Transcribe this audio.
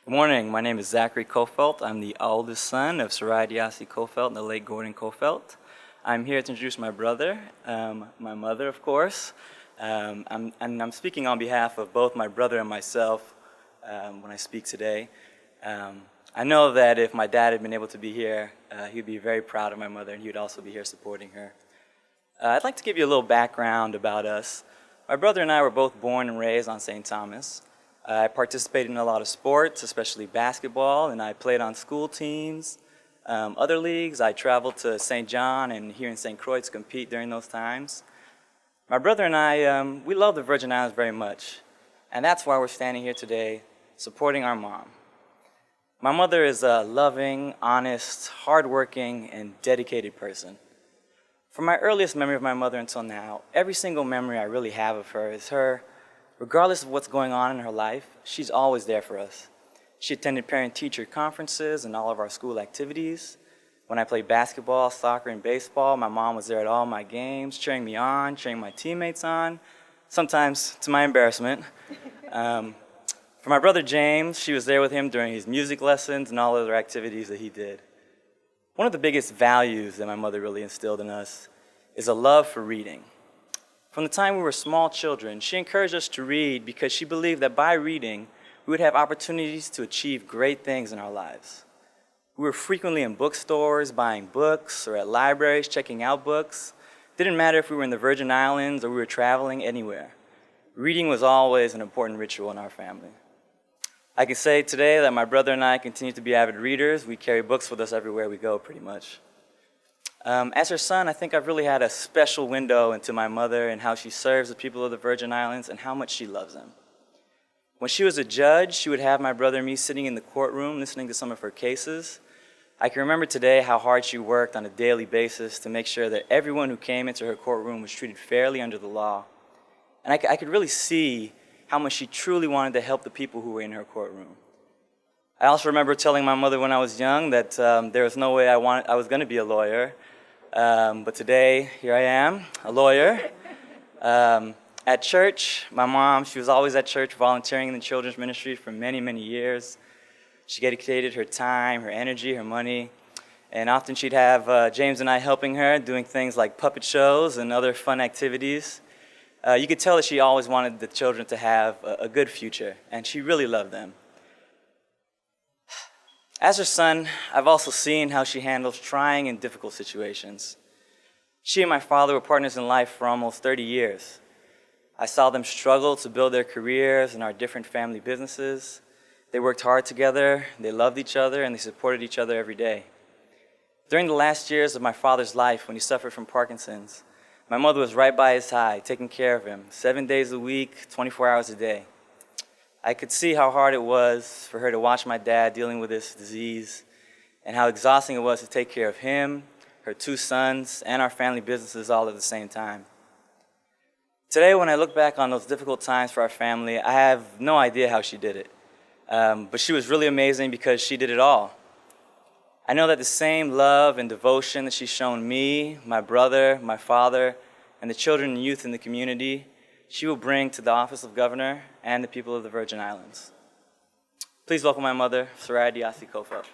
Good morning. My name is Zachary Coffelt. I'm the oldest son of Soraya Coffelt and the late Gordon Coffelt. I'm here to introduce my brother, my mother, of course. I'm speaking on behalf of both my brother and myself when I speak today. I know that if my dad had been able to be here, he would be very proud of my mother, and he would also be here supporting her. I'd like to give you a little background about us. My brother and I were both born and raised on St. Thomas. I participated in a lot of sports, especially basketball, and I played on school teams. Other leagues, I traveled to St. John and here in St. Croix to compete during those times. My brother and I, we love the Virgin Islands very much, and that's why we're standing here today supporting our mom. My mother is a loving, honest, hardworking, and dedicated person. From my earliest memory of my mother until now, every single memory I really have of her is her. Regardless of what's going on in her life, she's always there for us. She attended parent-teacher conferences and all of our school activities. When I played basketball, soccer, and baseball, my mom was there at all my games, cheering me on, cheering my teammates on, sometimes to my embarrassment. For my brother James, she was there with him during his music lessons and all other activities that he did. One of the biggest values that my mother really instilled in us is a love for reading. From the time we were small children, she encouraged us to read because she believed that by reading, we would have opportunities to achieve great things in our lives. We were frequently in bookstores, buying books, or at libraries, checking out books. It didn't matter if we were in the Virgin Islands or we were traveling anywhere. Reading was always an important ritual in our family. I can say today that my brother and I continue to be avid readers. We carry books with us everywhere we go, pretty much. As her son, I think I've really had a special window into my mother and how she serves the people of the Virgin Islands and how much she loves them. When she was a judge, she would have my brother and me sitting in the courtroom listening to some of her cases. I can remember today how hard she worked on a daily basis to make sure that everyone who came into her courtroom was treated fairly under the law. And I could really see how much she truly wanted to help the people who were in her courtroom. I also remember telling my mother when I was young that there was no way I was going to be a lawyer. But today, here I am, a lawyer. At church, my mom, she was always at church volunteering in the children's ministry for many, many years. She dedicated her time, her energy, her money, and often she'd have James and I helping her, doing things like puppet shows and other fun activities. You could tell that she always wanted the children to have a good future, and she really loved them. As her son, I've also seen how she handles trying and difficult situations. She and my father were partners in life for almost 30 years. I saw them struggle to build their careers in our different family businesses. They worked hard together, they loved each other, and they supported each other every day. During the last years of my father's life, when he suffered from Parkinson's, my mother was right by his side, taking care of him, 7 days a week, 24 hours a day. I could see how hard it was for her to watch my dad dealing with this disease and how exhausting it was to take care of him, her 2 sons, and our family businesses all at the same time. Today, when I look back on those difficult times for our family, I have no idea how she did it. But she was really amazing because she did it all. I know that the same love and devotion that she's shown me, my brother, my father, and the children and youth in the community, she will bring to the office of governor and the people of the Virgin Islands. Please welcome my mother, Soraya Coffelt.